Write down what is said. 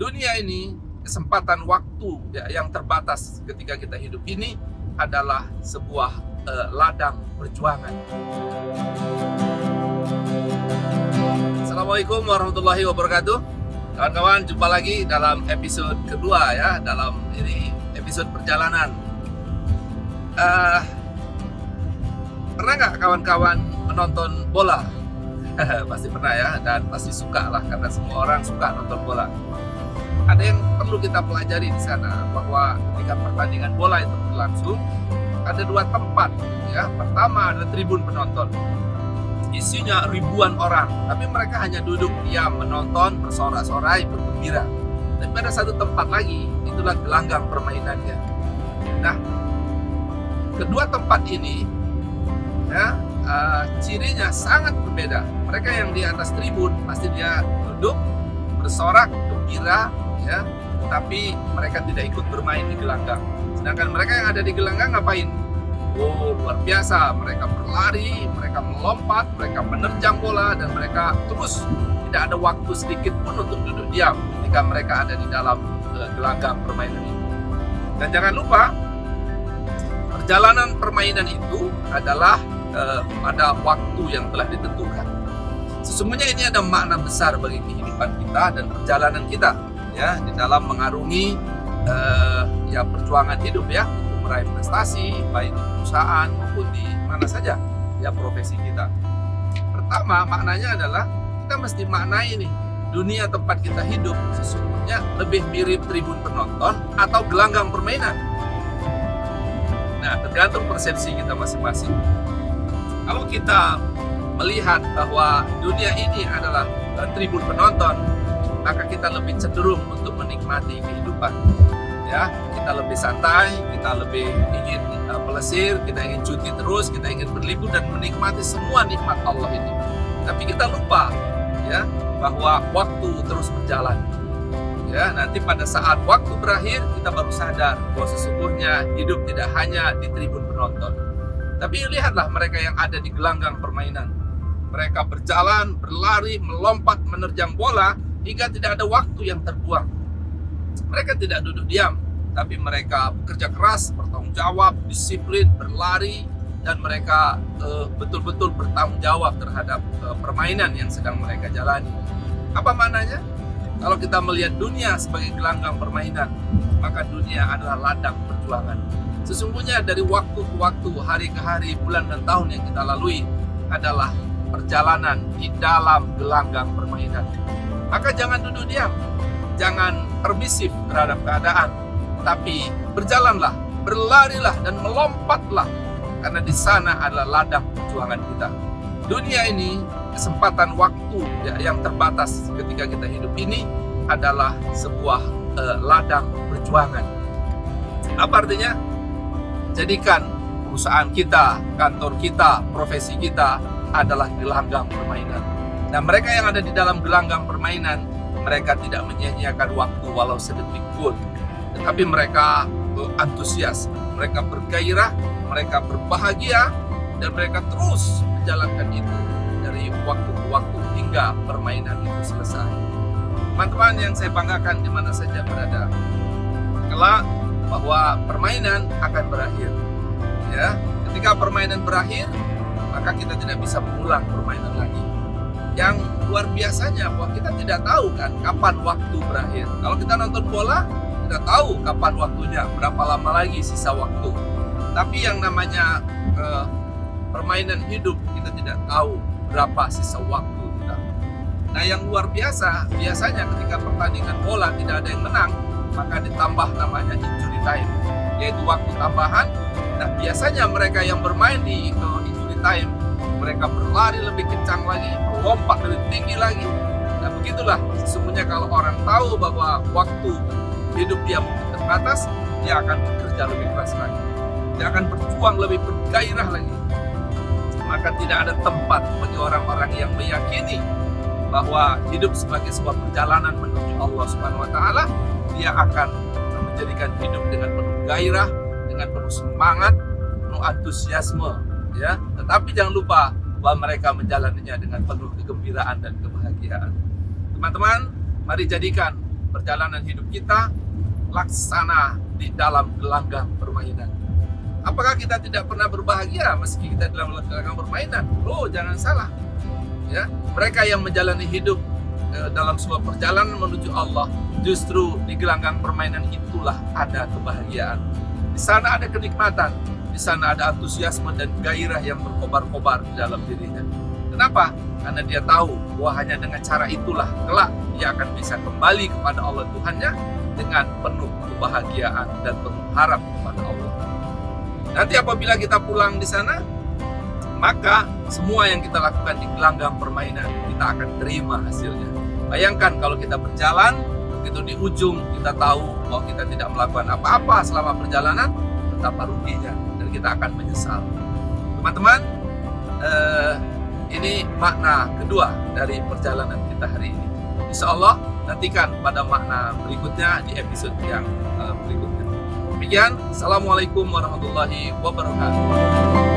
Dunia ini, kesempatan waktu ya, yang terbatas ketika kita hidup ini adalah sebuah ladang perjuangan. Assalamualaikum warahmatullahi wabarakatuh. Kawan-kawan, jumpa lagi dalam episode kedua ya, dalam ini episode perjalanan. Pernah nggak kawan-kawan menonton bola? Pasti pernah ya, dan pasti suka lah, karena semua orang suka nonton bola. Ada yang perlu kita pelajari di sana, bahwa ketika pertandingan bola itu berlangsung, ada dua tempat ya. Pertama ada tribun penonton, isinya ribuan orang, tapi mereka hanya duduk diam menonton, bersorak-sorai, bergembira. Tapi ada satu tempat lagi, itulah gelanggang permainannya. Nah, kedua tempat ini ya, cirinya sangat berbeda. Mereka yang di atas tribun pasti dia duduk bersorak gembira ya, tapi mereka tidak ikut bermain di gelanggang. Sedangkan mereka yang ada di gelanggang ngapain? Oh, luar biasa, mereka berlari, mereka melompat, mereka menerjang bola, dan mereka terus tidak ada waktu sedikit pun untuk duduk diam ketika mereka ada di dalam gelanggang permainan itu. Dan jangan lupa, perjalanan permainan itu adalah pada waktu yang telah ditentukan. Sesungguhnya ini ada makna besar bagi kehidupan kita dan perjalanan kita ya, di dalam mengarungi ya perjuangan hidup ya, untuk meraih prestasi baik di perusahaan maupun di mana saja ya profesi kita. Pertama, maknanya adalah kita mesti maknai ini, dunia tempat kita hidup sesungguhnya lebih mirip tribun penonton atau gelanggang permainan. Nah, tergantung persepsi kita masing-masing. Kalau kita melihat bahwa dunia ini adalah tribun penonton, maka kita lebih cenderung untuk menikmati kehidupan. Ya, kita lebih santai, kita lebih ingin pelesir, kita ingin cuti terus, kita ingin berlibur dan menikmati semua nikmat Allah ini. Tapi kita lupa ya, bahwa waktu terus berjalan. Ya, nanti pada saat waktu berakhir kita baru sadar bahwa sesungguhnya hidup tidak hanya di tribun penonton. Tapi lihatlah mereka yang ada di gelanggang permainan. Mereka berjalan, berlari, melompat, menerjang bola hingga tidak ada waktu yang terbuang. Mereka tidak duduk diam, tapi mereka bekerja keras, bertanggung jawab, disiplin, berlari, dan mereka betul-betul bertanggung jawab terhadap permainan yang sedang mereka jalani. Apa maknanya? Kalau kita melihat dunia sebagai gelanggang permainan, maka dunia adalah ladang perjuangan. Sesungguhnya dari waktu ke waktu, hari ke hari, bulan dan tahun yang kita lalui adalah perjalanan di dalam gelanggang permainan. Maka jangan duduk diam, jangan permisif terhadap keadaan, tapi berjalanlah, berlarilah, dan melompatlah, karena di sana adalah ladang perjuangan kita. Dunia ini, kesempatan waktu ya, yang terbatas ketika kita hidup ini adalah sebuah ladang perjuangan. Apa artinya? Jadikan perusahaan kita, kantor kita, profesi kita adalah gelanggang permainan. Nah, mereka yang ada di dalam gelanggang permainan, mereka tidak menyia-nyiakan waktu walau sedetik pun. Tetapi mereka antusias, mereka bergairah, mereka berbahagia, dan mereka terus menjalankan itu dari waktu ke waktu hingga permainan itu selesai. Teman-teman yang saya banggakan di mana saja berada, kelak bahwa permainan akan berakhir. Ya, ketika permainan berakhir, maka kita tidak bisa mengulang permainan lagi. Yang luar biasanya bahwa kita tidak tahu kan kapan waktu berakhir. Kalau kita nonton bola, kita tahu kapan waktunya, berapa lama lagi sisa waktu. Tapi yang namanya permainan hidup, kita tidak tahu berapa sisa waktu kita. Nah, yang luar biasa, biasanya ketika pertandingan bola tidak ada yang menang, maka ditambah namanya injury time, yaitu waktu tambahan. Nah, biasanya mereka yang bermain di injury time, mereka berlari lebih kencang lagi, melompat lebih tinggi lagi. Nah, begitulah sesungguhnya kalau orang tahu bahwa waktu hidup dia mungkin terbatas, dia akan bekerja lebih keras lagi, dia akan berjuang lebih bergairah lagi. Maka tidak ada tempat bagi orang-orang yang meyakini bahwa hidup sebagai sebuah perjalanan menuju Allah Subhanahu wa Ta'ala. Dia akan menjadikan hidup dengan penuh gairah, dengan penuh semangat, penuh antusiasme, ya. Tetapi jangan lupa bahwa mereka menjalaninya dengan penuh kegembiraan dan kebahagiaan. Teman-teman, mari jadikan perjalanan hidup kita laksana di dalam gelanggang permainan. Apakah kita tidak pernah berbahagia meski kita dalam gelanggang permainan? Oh, jangan salah. Ya, mereka yang menjalani hidup dalam sebuah perjalanan menuju Allah, justru di gelanggang permainan itulah ada kebahagiaan. Di sana ada kenikmatan, di sana ada antusiasme dan gairah yang berkobar-kobar di dalam dirinya. Kenapa? Karena dia tahu bahwa hanya dengan cara itulah kelak dia akan bisa kembali kepada Allah Tuhannya dengan penuh kebahagiaan dan penuh harap kepada Allah. Nanti apabila kita pulang di sana, maka semua yang kita lakukan di gelanggang permainan kita akan terima hasilnya. Bayangkan kalau kita berjalan, begitu di ujung kita tahu bahwa kita tidak melakukan apa-apa selama perjalanan, betapa ruginya dan kita akan menyesal. Teman-teman, ini makna kedua dari perjalanan kita hari ini. Insya Allah nantikan pada makna berikutnya di episode yang berikutnya. Demikian, Assalamualaikum warahmatullahi wabarakatuh.